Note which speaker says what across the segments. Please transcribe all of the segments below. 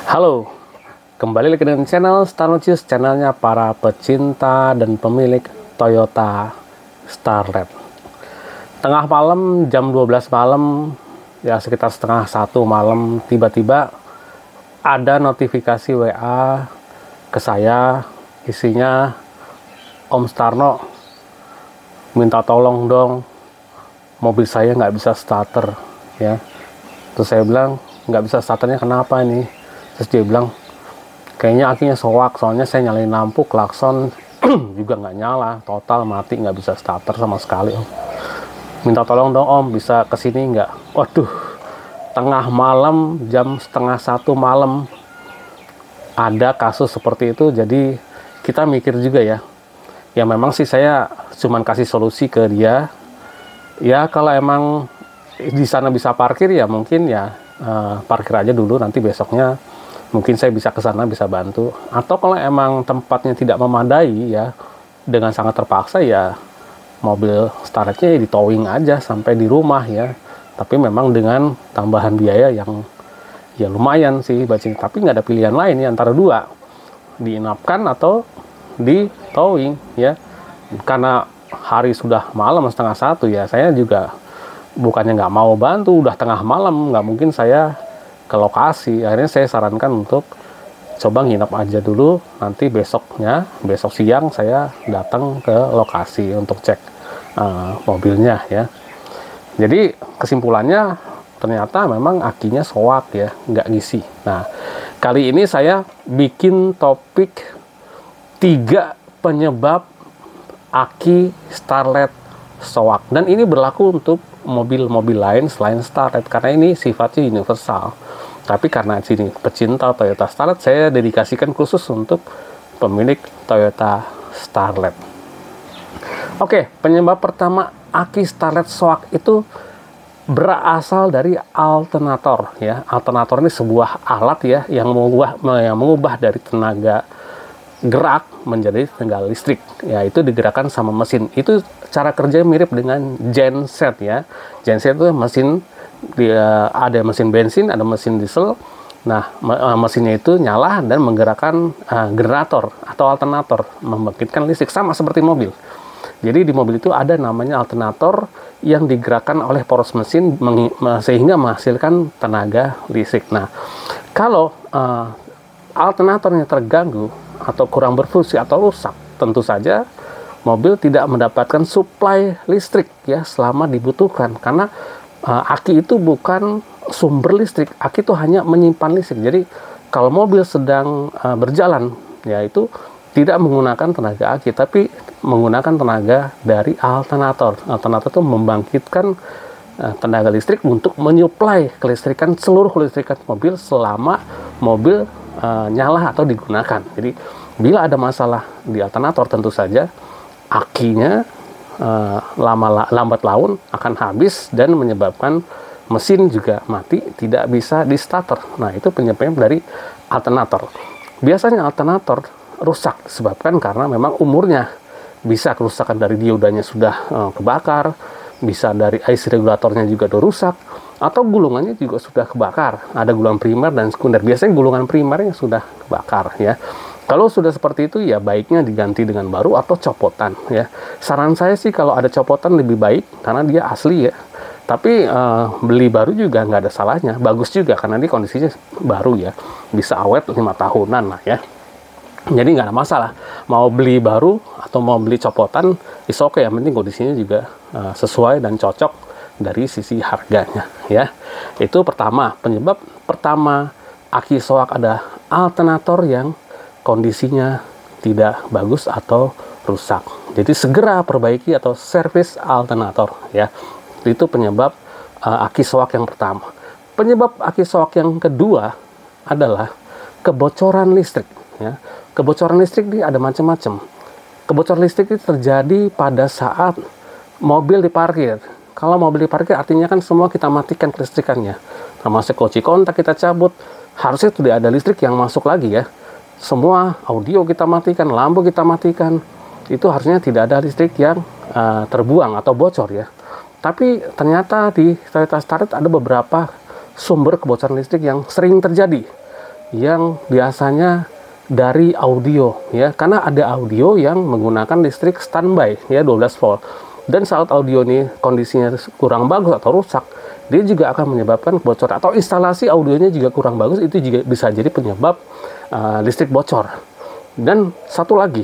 Speaker 1: Halo, kembali lagi dengan channel Starluccious, channelnya para pecinta dan pemilik Toyota Starlet. Tengah malam, jam 12 malam, ya sekitar setengah 1 malam, tiba-tiba ada notifikasi WA ke saya, isinya, Om Starno, minta tolong dong, mobil saya nggak bisa starter, ya. Terus saya bilang, nggak bisa starternya kenapa ini? Terus dia bilang, kayaknya akinya soak, soalnya saya nyalain lampu, klakson juga nggak nyala, total mati, nggak bisa starter sama sekali, Om. Minta tolong dong, Om, bisa kesini nggak? Waduh, tengah malam, jam setengah 1 malam, ada kasus seperti itu, jadi kita mikir juga ya. Ya memang sih saya cuman kasih solusi ke dia, ya kalau emang di sana bisa parkir ya mungkin ya parkir aja dulu, nanti besoknya mungkin saya bisa ke sana, bisa bantu. Atau kalau emang tempatnya tidak memadai ya, dengan sangat terpaksa ya mobil starletnya ya di towing aja sampai di rumah ya. Tapi memang dengan tambahan biaya yang ya lumayan sih bacing. Tapi nggak ada pilihan lain ya, antara dua, diinapkan atau di towing ya. Karena hari sudah malam setengah 1 ya, saya juga bukannya nggak mau bantu, udah tengah malam, nggak mungkin saya ke lokasi. Akhirnya saya sarankan untuk coba nginap aja dulu, nanti besok siang saya datang ke lokasi untuk cek mobilnya ya. Jadi kesimpulannya ternyata memang akinya soak ya, nggak ngisi. Nah, kali ini saya bikin topik 3 penyebab aki Starlet soak, dan ini berlaku untuk mobil-mobil lain selain Starlet karena ini sifatnya universal. Tapi karena sini pecinta Toyota Starlet, saya dedikasikan khusus untuk pemilik Toyota Starlet. Oke, penyebab pertama aki Starlet soak itu berasal dari alternator ya. Alternator ini sebuah alat ya yang mengubah dari tenaga gerak menjadi tenaga listrik, yaitu digerakkan sama mesin. Itu cara kerjanya mirip dengan genset ya. Genset itu mesin, ada mesin bensin, ada mesin diesel. Nah, mesinnya itu nyala dan menggerakkan generator atau alternator, membangkitkan listrik, sama seperti mobil. Jadi di mobil itu ada namanya alternator yang digerakkan oleh poros mesin sehingga menghasilkan tenaga listrik. Nah, kalau alternatornya terganggu atau kurang berfungsi atau rusak, tentu saja mobil tidak mendapatkan suplai listrik ya selama dibutuhkan, karena aki itu bukan sumber listrik. Aki itu hanya menyimpan listrik. Jadi kalau mobil sedang berjalan ya itu tidak menggunakan tenaga aki, tapi menggunakan tenaga dari alternator. Alternator itu membangkitkan tenaga listrik untuk menyuplai kelistrikan, seluruh kelistrikan mobil selama mobil nyala atau digunakan. Jadi bila ada masalah di alternator, tentu saja akinya lambat laun akan habis dan menyebabkan mesin juga mati, tidak bisa di starter. Nah, itu penyebab dari alternator. Biasanya alternator rusak disebabkan karena memang umurnya, bisa kerusakan dari diodanya sudah kebakar, bisa dari IC regulatornya juga udah rusak, atau gulungannya juga sudah kebakar. Ada gulungan primer dan sekunder. Biasanya gulungan primernya sudah kebakar ya. Kalau sudah seperti itu ya baiknya diganti dengan baru atau copotan ya. Saran saya sih kalau ada copotan lebih baik karena dia asli ya. Tapi beli baru juga nggak ada salahnya. Bagus juga karena ini kondisinya baru ya. Bisa awet 5 tahunan lah ya. Jadi nggak ada masalah. Mau beli baru atau mau beli copotan, is oke. Yang penting kondisinya juga sesuai dan cocok dari sisi harganya ya. Itu pertama, penyebab pertama aki soak ada alternator yang kondisinya tidak bagus atau rusak. Jadi segera perbaiki atau servis alternator ya. Itu penyebab aki soak yang pertama. Penyebab aki soak yang kedua adalah kebocoran listrik ya. Kebocoran listrik ini ada macam-macam. Kebocoran listrik itu terjadi pada saat mobil diparkir. Kalau mobil diparkir artinya kan semua kita matikan kelistrikannya. Termasuk kunci kontak kita cabut, harusnya tidak ada listrik yang masuk lagi ya. Semua audio kita matikan, lampu kita matikan, itu harusnya tidak ada listrik yang terbuang atau bocor ya. Tapi ternyata di Toyota Starlet ada beberapa sumber kebocoran listrik yang sering terjadi. yang biasanya dari audio ya, karena ada audio yang menggunakan listrik standby ya 12 volt. Dan saat audio ini kondisinya kurang bagus atau rusak, dia juga akan menyebabkan kebocoran, atau instalasi audionya juga kurang bagus, itu juga bisa jadi penyebab listrik bocor. Dan satu lagi,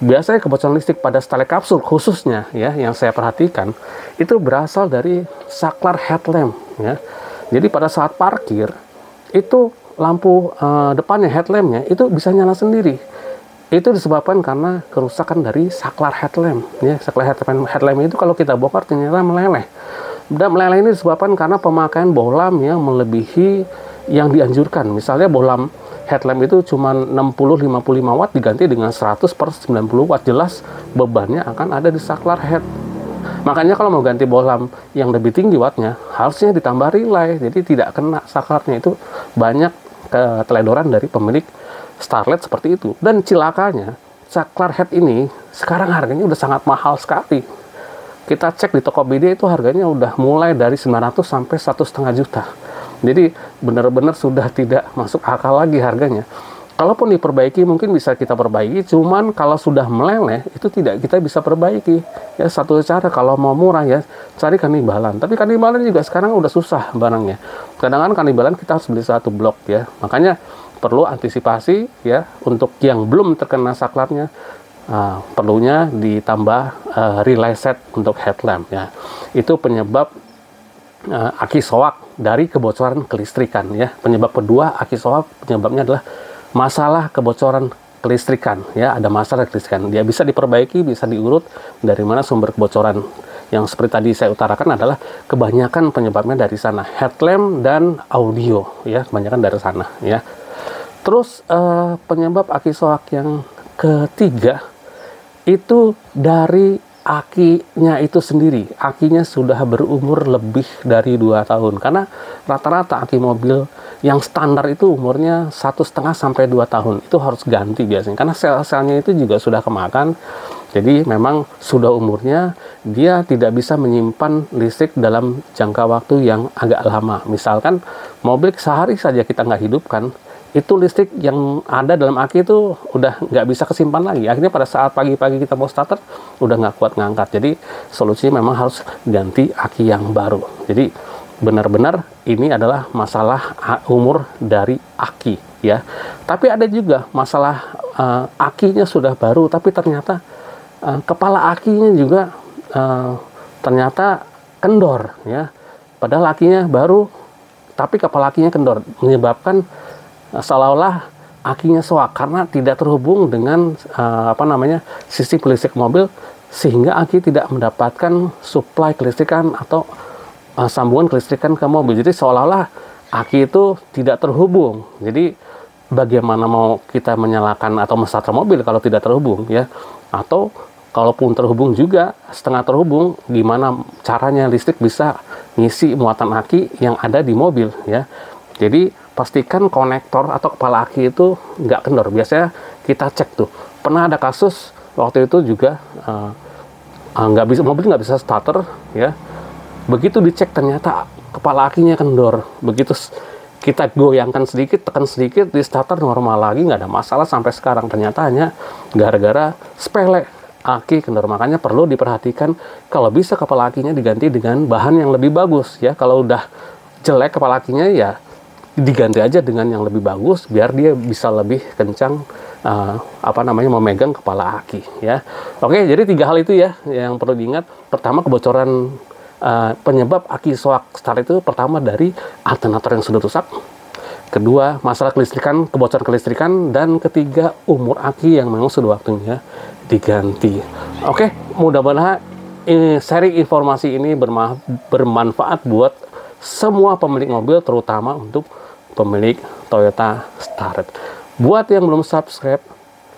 Speaker 1: biasanya kebocoran listrik pada starlet kapsul khususnya ya, yang saya perhatikan itu berasal dari saklar headlamp ya. Jadi pada saat parkir itu lampu depannya, headlampnya itu bisa nyala sendiri. Itu disebabkan karena kerusakan dari saklar headlamp ya. Saklar headlamp itu kalau kita bongkar ternyata meleleh. Dan meleleh ini disebabkan karena pemakaian bohlam yang melebihi yang dianjurkan. Misalnya bohlam headlamp itu cuma 60-55 watt diganti dengan 100 per 90 watt. Jelas bebannya akan ada di saklar head. Makanya kalau mau ganti bohlam yang lebih tinggi wattnya, harusnya ditambah relay, jadi tidak kena saklarnya. Itu banyak keteledoran dari pemilik starlet seperti itu. Dan cilakanya, saklar head ini sekarang harganya udah sangat mahal sekali. Kita cek di Tokopedia itu harganya udah mulai dari 900 sampai 1,5 juta. Jadi benar-benar sudah tidak masuk akal lagi harganya. Kalaupun diperbaiki mungkin bisa kita perbaiki, cuman kalau sudah meleleh itu tidak kita bisa perbaiki. Ya satu cara kalau mau murah ya cari kanibalan. Tapi kanibalan juga sekarang udah susah barangnya. Kadang-kadang kanibalan kita harus beli satu blok ya. Makanya perlu antisipasi ya untuk yang belum terkena saklarnya. Perlunya ditambah relay set untuk headlamp ya. Itu penyebab aki soak dari kebocoran kelistrikan ya. Penyebab kedua aki soak penyebabnya adalah masalah kebocoran kelistrikan ya. Ada masalah kelistrikan, dia bisa diperbaiki, bisa diurut dari mana sumber kebocoran. Yang seperti tadi saya utarakan adalah kebanyakan penyebabnya dari sana, headlamp dan audio ya, kebanyakan dari sana ya. Terus penyebab aki soak yang ketiga itu dari akinya itu sendiri. Akinya sudah berumur lebih dari 2 tahun. Karena rata-rata aki mobil yang standar itu umurnya 1,5 sampai 2 tahun. Itu harus ganti biasanya. Karena sel-selnya itu juga sudah kemakan. Jadi memang sudah umurnya, dia tidak bisa menyimpan listrik dalam jangka waktu yang agak lama. Misalkan mobil sehari saja kita nggak hidupkan, itu listrik yang ada dalam aki itu udah nggak bisa kesimpan lagi. Akhirnya pada saat pagi-pagi kita mau starter udah nggak kuat ngangkat. Jadi solusinya memang harus ganti aki yang baru. Jadi benar-benar ini adalah masalah umur dari aki ya. Tapi ada juga masalah akinya sudah baru tapi ternyata kepala akinya juga ternyata kendor ya. Padahal akinya baru tapi kepala akinya kendor, menyebabkan seolah-olah akinya soak karena tidak terhubung dengan sistem listrik mobil, sehingga aki tidak mendapatkan suplai kelistrikan atau sambungan kelistrikan ke mobil. Jadi seolah-olah aki itu tidak terhubung. Jadi bagaimana mau kita menyalakan atau menstarter mobil kalau tidak terhubung ya? Atau kalaupun terhubung juga setengah terhubung, gimana caranya listrik bisa ngisi muatan aki yang ada di mobil ya? Jadi pastikan konektor atau kepala aki itu nggak kendor. Biasanya kita cek tuh. Pernah ada kasus waktu itu juga nggak bisa, mobil nggak bisa starter ya. Begitu dicek ternyata kepala akinya kendor. Begitu kita goyangkan sedikit, tekan sedikit, di starter normal lagi, nggak ada masalah sampai sekarang. Ternyata hanya gara-gara sepele aki kendor. Makanya perlu diperhatikan kalau bisa kepala akinya diganti dengan bahan yang lebih bagus ya. Kalau udah jelek kepala akinya ya diganti aja dengan yang lebih bagus biar dia bisa lebih kencang memegang kepala aki ya. Oke, jadi 3 hal itu ya yang perlu diingat. Pertama, kebocoran penyebab aki soak start itu pertama dari alternator yang sudah rusak. Kedua, masalah kelistrikan, kebocoran kelistrikan, dan ketiga, umur aki yang memang sudah waktunya diganti. Oke, mudah-mudahan sharing informasi ini bermanfaat buat semua pemilik mobil, terutama untuk pemilik Toyota Starlet. Buat yang belum subscribe,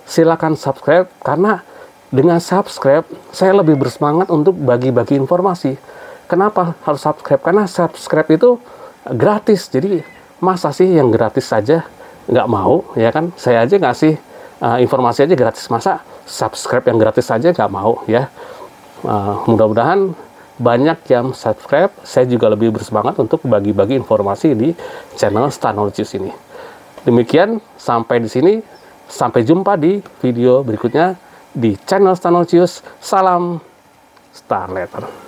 Speaker 1: silakan subscribe, karena dengan subscribe saya lebih bersemangat untuk bagi-bagi informasi. Kenapa harus subscribe? Karena subscribe itu gratis. Jadi masa sih yang gratis saja nggak mau ya kan? Saya aja ngasih informasi aja gratis, masa subscribe yang gratis saja nggak mau ya. Mudah-mudahan banyak yang subscribe, saya juga lebih bersemangat untuk bagi-bagi informasi di channel Starnowledge ini. Demikian, sampai di sini. Sampai jumpa di video berikutnya di channel Stanocius. Salam Starletter.